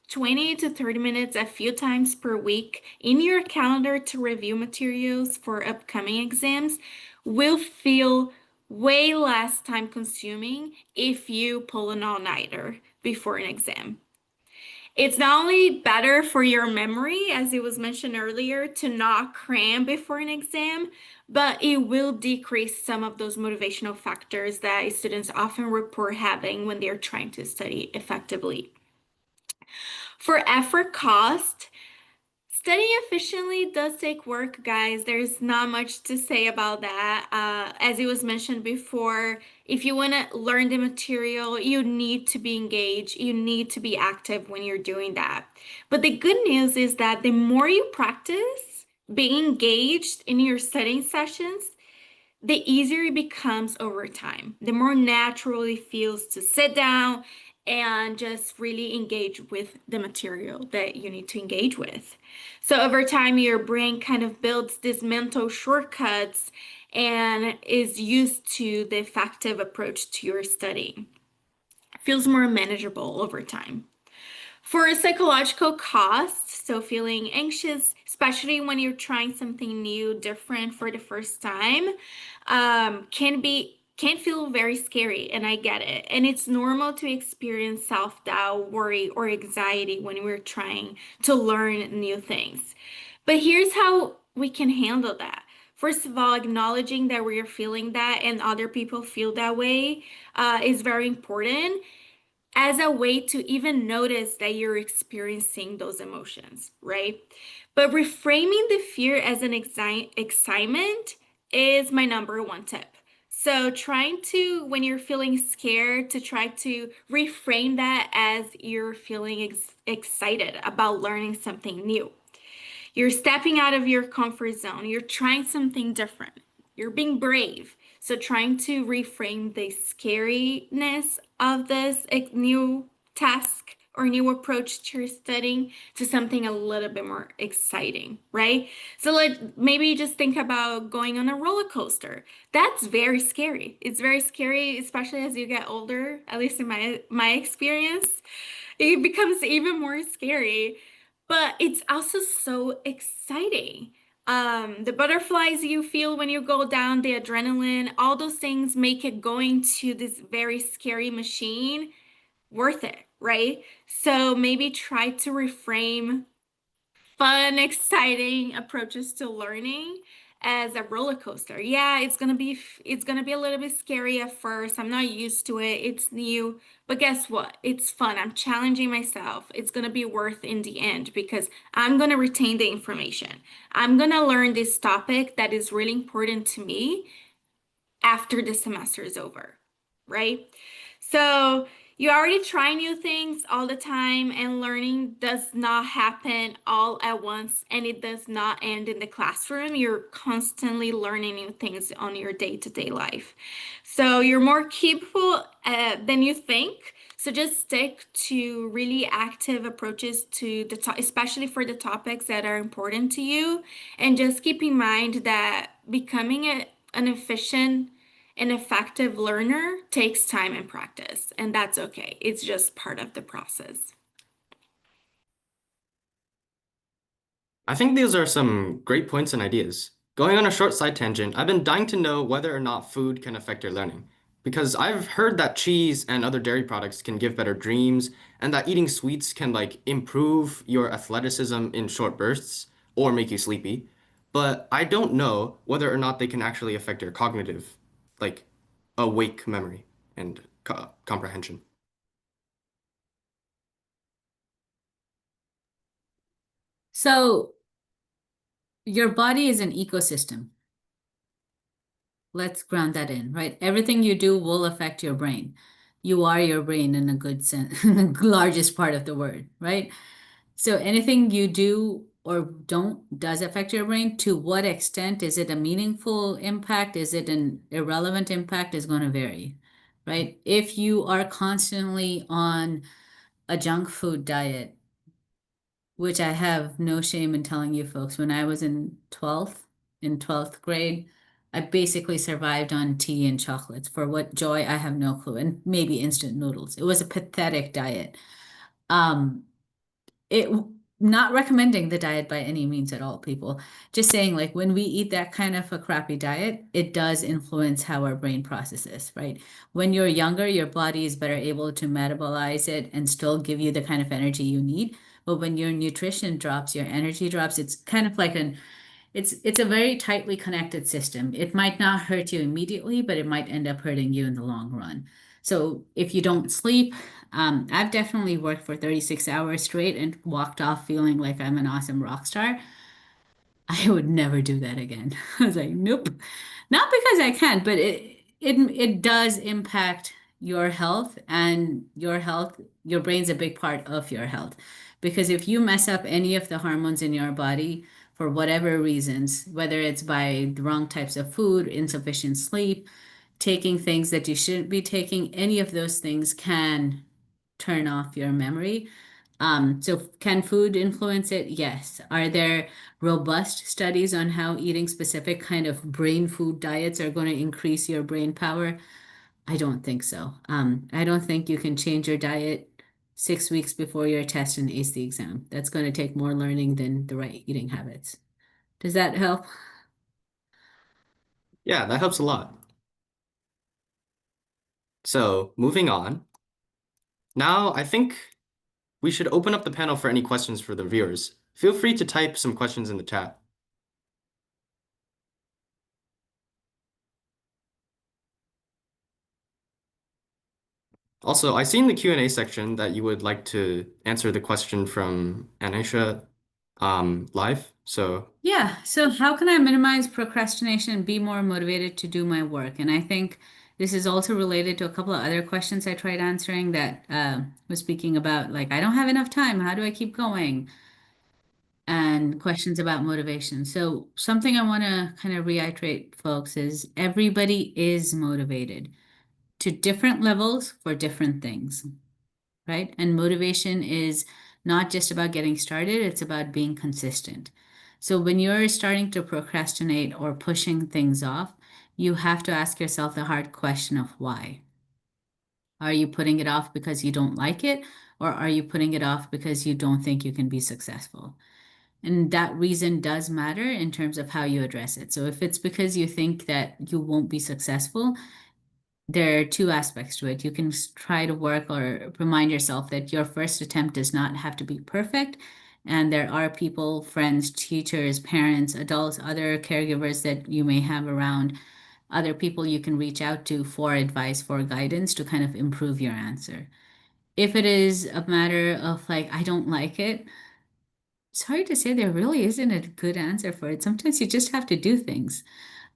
20 to 30 minutes a few times per week in your calendar to review materials for upcoming exams will feel way less time consuming if you pull an all-nighter before an exam. It's not only better for your memory, as it was mentioned earlier, to not cram before an exam, but it will decrease some of those motivational factors that students often report having when they're trying to study effectively. For effort cost, studying efficiently does take work, guys. There's not much to say about that. As it was mentioned before, if you want to learn the material, you need to be engaged. You need to be active when you're doing that. But the good news is that the more you practice being engaged in your studying sessions, the easier it becomes over time. The more natural it feels to sit down and just really engage with the material that you need to engage with. So over time, your brain kind of builds these mental shortcuts and is used to the effective approach to your study. It feels more manageable over time. For psychological costs, so feeling anxious, especially when you're trying something new, different for the first time, can feel very scary, and I get it. And it's normal to experience self-doubt, worry, or anxiety when we're trying to learn new things. But here's how we can handle that. First of all, acknowledging that we are feeling that and other people feel that way is very important as a way to even notice that you're experiencing those emotions, right? But reframing the fear as an excitement is my number one tip. So trying to, when you're feeling scared, to try to reframe that as you're feeling excited about learning something new. You're stepping out of your comfort zone. You're trying something different. You're being brave. So trying to reframe the scariness of this new task or new approach to your studying to something a little bit more exciting, right? So like maybe just think about going on a roller coaster. That's very scary. It's very scary, especially as you get older, at least in my experience. It becomes even more scary, but it's also so exciting. The butterflies you feel when you go down, the adrenaline, all those things make it going to this very scary machine worth it, right? So maybe try to reframe fun, exciting approaches to learning as a roller coaster. Yeah, it's gonna be a little bit scary at first. I'm not used to it. It's new, but guess what? It's fun. I'm challenging myself. It's gonna be worth in the end because I'm gonna retain the information. I'm gonna learn this topic that is really important to me after the semester is over, right? So you already try new things all the time, and learning does not happen all at once, and it does not end in the classroom. You're constantly learning new things on your day-to-day life. So you're more capable than you think. So just stick to really active approaches to especially for the topics that are important to you, and just keep in mind that becoming an efficient an effective learner takes time and practice, and that's okay. It's just part of the process. I think these are some great points and ideas. Going on a short side tangent, I've been dying to know whether or not food can affect your learning. Because I've heard that cheese and other dairy products can give better dreams, and that eating sweets can like improve your athleticism in short bursts or make you sleepy. But I don't know whether or not they can actually affect your cognitive, like awake memory and comprehension. So your body is an ecosystem. Let's ground that in, right? Everything you do will affect your brain. You are your brain in a good sense, the largest part of the word, right? So anything you do or don't does affect your brain. To what extent? Is it a meaningful impact? Is it an irrelevant impact? Is going to vary, right? If you are constantly on a junk food diet, which I have no shame in telling you folks, when I was in 12th grade, I basically survived on tea and chocolates. For what joy, I have no clue, and maybe instant noodles. It was a pathetic diet. Um, it Not recommending the diet by any means at all, people. Just saying, like, when we eat that kind of a crappy diet, it does influence how our brain processes, right? When you're younger, your body is better able to metabolize it and still give you the kind of energy you need. But when your nutrition drops, your energy drops, it's kind of like it's a very tightly connected system. It might not hurt you immediately, but it might end up hurting you in the long run. So if you don't sleep, I've definitely worked for 36 hours straight and walked off feeling like I'm an awesome rock star. I would never do that again. I was like, nope. Not because I can't, but it does impact your health, and your brain's a big part of your health. Because if you mess up any of the hormones in your body for whatever reasons, whether it's by the wrong types of food, insufficient sleep, taking things that you shouldn't be taking, any of those things can turn off your memory. So can food influence it? Yes. Are there robust studies on how eating specific kind of brain food diets are going to increase your brain power? I don't think so. I don't think you can change your diet 6 weeks before your test and ace the exam. That's going to take more learning than the right eating habits. Does that help? Yeah, that helps a lot. So, moving on. Now, I think we should open up the panel for any questions for the viewers. Feel free to type some questions in the chat. Also, I see in the Q&A section that you would like to answer the question from Anisha live. So Yeah, so how can I minimize procrastination and be more motivated to do my work? And I think this is also related to a couple of other questions I tried answering that was speaking about, like, I don't have enough time. How do I keep going? And questions about motivation. So something I want to kind of reiterate, folks, is everybody is motivated to different levels for different things, right? And motivation is not just about getting started, it's about being consistent. So when you're starting to procrastinate or pushing things off, you have to ask yourself the hard question of why. Are you putting it off because you don't like it, or are you putting it off because you don't think you can be successful? And that reason does matter in terms of how you address it. So if it's because you think that you won't be successful, there are two aspects to it. You can try to work or remind yourself that your first attempt does not have to be perfect. And there are people, friends, teachers, parents, adults, other caregivers that you may have around, other people you can reach out to for advice, for guidance to kind of improve your answer. If it is a matter of like, I don't like it, it's hard to say there really isn't a good answer for it. Sometimes you just have to do things.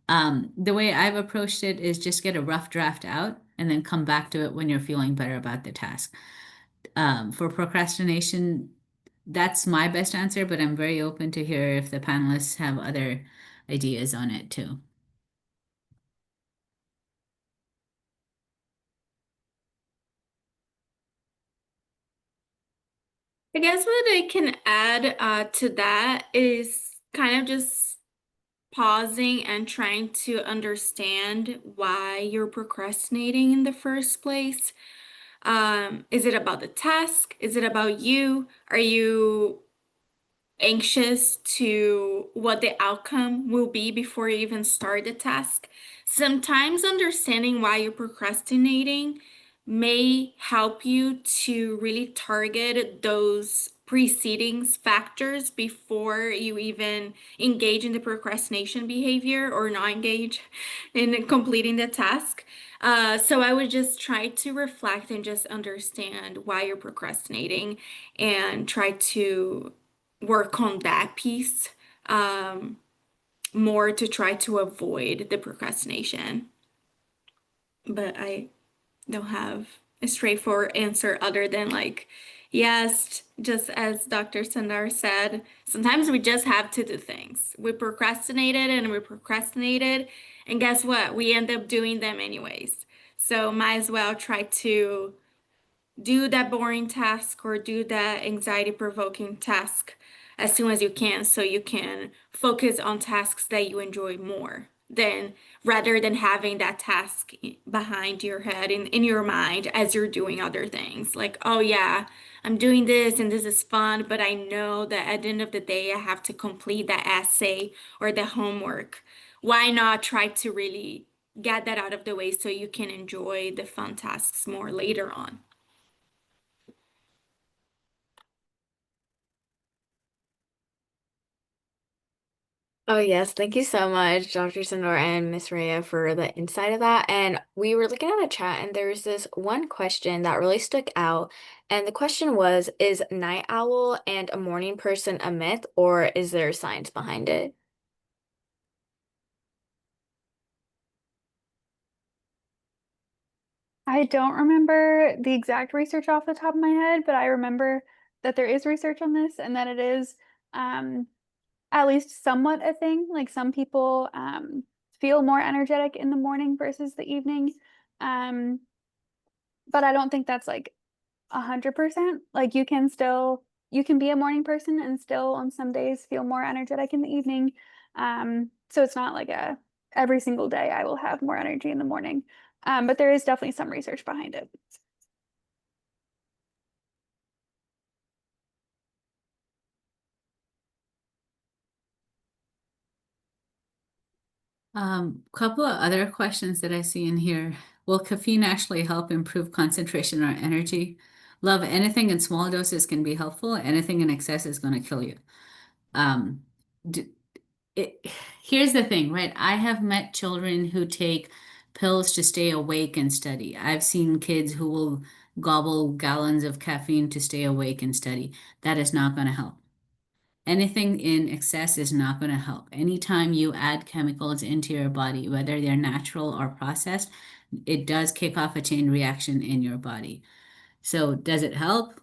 The way I've approached it is just get a rough draft out and then come back to it when you're feeling better about the task. For procrastination, that's my best answer, but I'm very open to hear if the panelists have other ideas on it too. I guess what I can add to that is kind of just pausing and trying to understand why you're procrastinating in the first place. Is it about the task? Is it about you? Are you anxious to what the outcome will be before you even start the task? Sometimes understanding why you're procrastinating may help you to really target those preceding factors before you even engage in the procrastination behavior or not engage in completing the task. So I would just try to reflect and just understand why you're procrastinating and try to work on that piece more to try to avoid the procrastination. But I don't have a straightforward answer other than like, yes, just as Dr. Sundar said, sometimes we just have to do things. We procrastinated and we procrastinated, and guess what? We end up doing them anyways. So might as well try to do that boring task or do that anxiety-provoking task as soon as you can so you can focus on tasks that you enjoy more than rather than having that task behind your head in your mind as you're doing other things like, oh yeah, I'm doing this and this is fun, but I know that at the end of the day I have to complete that essay or the homework. Why not try to really get that out of the way so you can enjoy the fun tasks more later on? Oh, yes. Thank you so much, Dr. Sundar and Miss Rhea, for the insight of that. And we were looking at a chat, and there was this one question that really stuck out. And the question was, is night owl and a morning person a myth, or is there science behind it? I don't remember the exact research off the top of my head, but I remember that there is research on this and that it is at least somewhat a thing. Like some people feel more energetic in the morning versus the evening. But I don't think that's like 100%. Like you can be a morning person and still on some days feel more energetic in the evening. So it's not like every single day I will have more energy in the morning. But there is definitely some research behind it. Couple of other questions that I see in here. Will caffeine actually help improve concentration or energy? Love, anything in small doses can be helpful. Anything in excess is going to kill you. Um, d it, Here's the thing, right? I have met children who take pills to stay awake and study. I've seen kids who will gobble gallons of caffeine to stay awake and study. That is not going to help. Anything in excess is not going to help. Anytime you add chemicals into your body, whether they're natural or processed, it does kick off a chain reaction in your body. So does it help?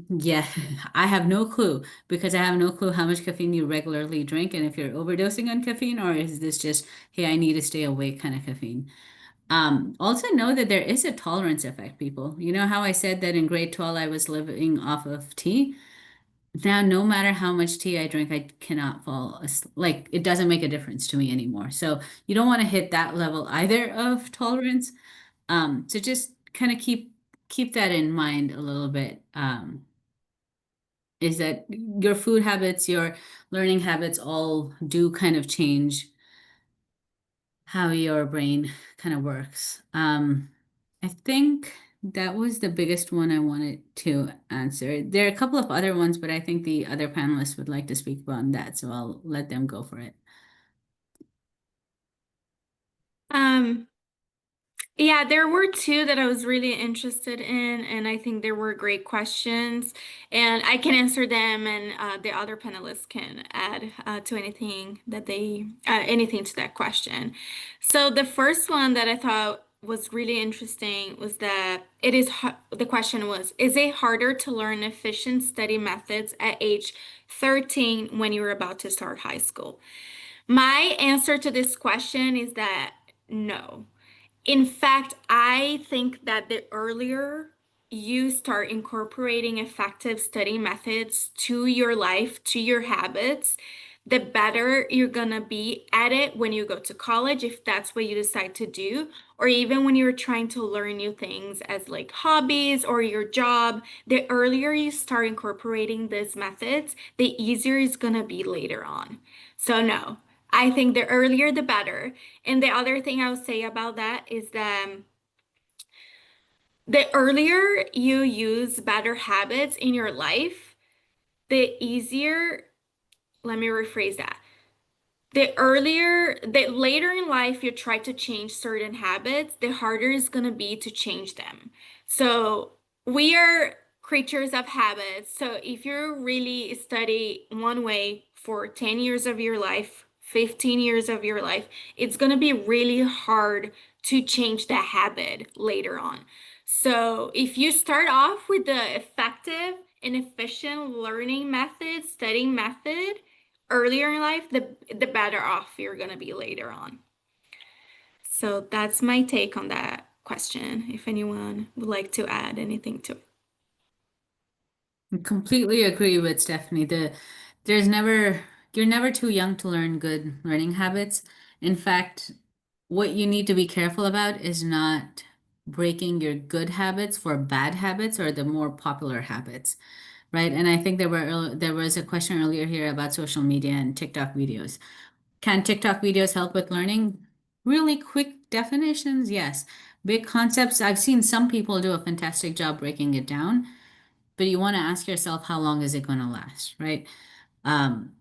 Yeah, I have no clue because I have no clue how much caffeine you regularly drink and if you're overdosing on caffeine or is this just, hey, I need to stay awake kind of caffeine. Also know that there is a tolerance effect, people. You know how I said that in grade 12 I was living off of tea? Now, no matter how much tea I drink, I cannot fall asleep. Like it doesn't make a difference to me anymore. So you don't want to hit that level either of tolerance. So just kind of keep that in mind a little bit. Is that your food habits, your learning habits all do kind of change how your brain kind of works. I think that was the biggest one I wanted to answer. There are a couple of other ones, but I think the other panelists would like to speak about that, so I'll let them go for it. Um, Yeah, there were two that I was really interested in, and I think there were great questions, and I can answer them, and the other panelists can add to anything to that question. So the first one that I thought was really interesting was that the question was, is it harder to learn efficient study methods at age 13 when you're about to start high school? My answer to this question is that no. In fact, I think that the earlier you start incorporating effective study methods to your life, to your habits, the better you're gonna be at it when you go to college, if that's what you decide to do, or even when you're trying to learn new things as like hobbies or your job. The earlier you start incorporating these methods, the easier it's gonna be later on. So, no, I think the earlier the better. And the other thing I would say about that is that the earlier you use better habits in your life, the easier, let me rephrase that. The later in life you try to change certain habits, the harder it's going to be to change them. So we are creatures of habits. So if you really study one way for 10 years of your life, 15 years of your life, it's going to be really hard to change that habit later on. So if you start off with the effective and efficient learning method, studying method, earlier in life, the better off you're gonna be later on. So that's my take on that question, if anyone would like to add anything to it. I completely agree with Stephanie. There's never You're never too young to learn good learning habits. In fact, what you need to be careful about is not breaking your good habits for bad habits or the more popular habits, right? And I think there was a question earlier here about social media and TikTok videos. Can TikTok videos help with learning? Really quick definitions, yes. Big concepts, I've seen some people do a fantastic job breaking it down, but you want to ask yourself, how long is it going to last, right?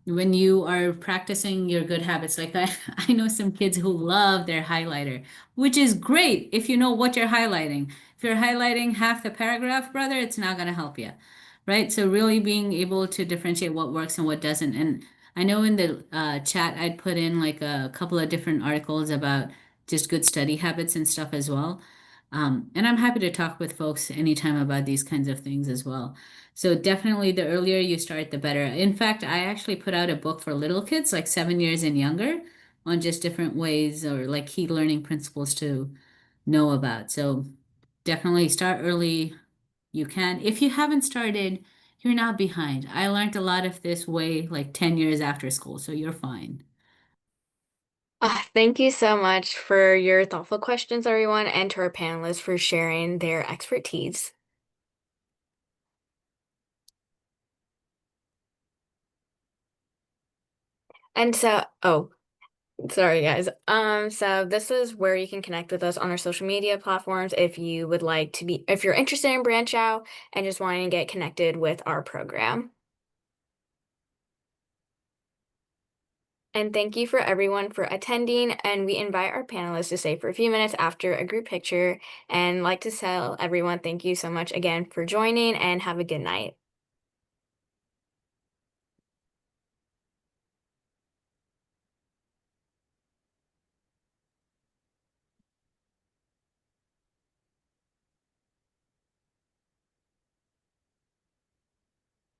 When you are practicing your good habits, like I know some kids who love their highlighter, which is great if you know what you're highlighting. If you're highlighting half the paragraph, brother, it's not going to help you, right? So really being able to differentiate what works and what doesn't. And I know in the chat, I'd put in like a couple of different articles about just good study habits and stuff as well. And I'm happy to talk with folks anytime about these kinds of things as well. So definitely the earlier you start, the better. In fact, I actually put out a book for little kids, like 7 years and younger, on just different ways or like key learning principles to know about. So definitely start early. You can. If you haven't started, you're not behind. I learned a lot of this way like 10 years after school, so you're fine. Thank you so much for your thoughtful questions, everyone, and to our panelists for sharing their expertise. And so, Sorry, guys. So this is where you can connect with us on our social media platforms if you would like to be, if you're interested in BranchOut and just wanting to get connected with our program. And thank you for everyone for attending. And we invite our panelists to stay for a few minutes after a group picture and like to tell everyone thank you so much again for joining and have a good night.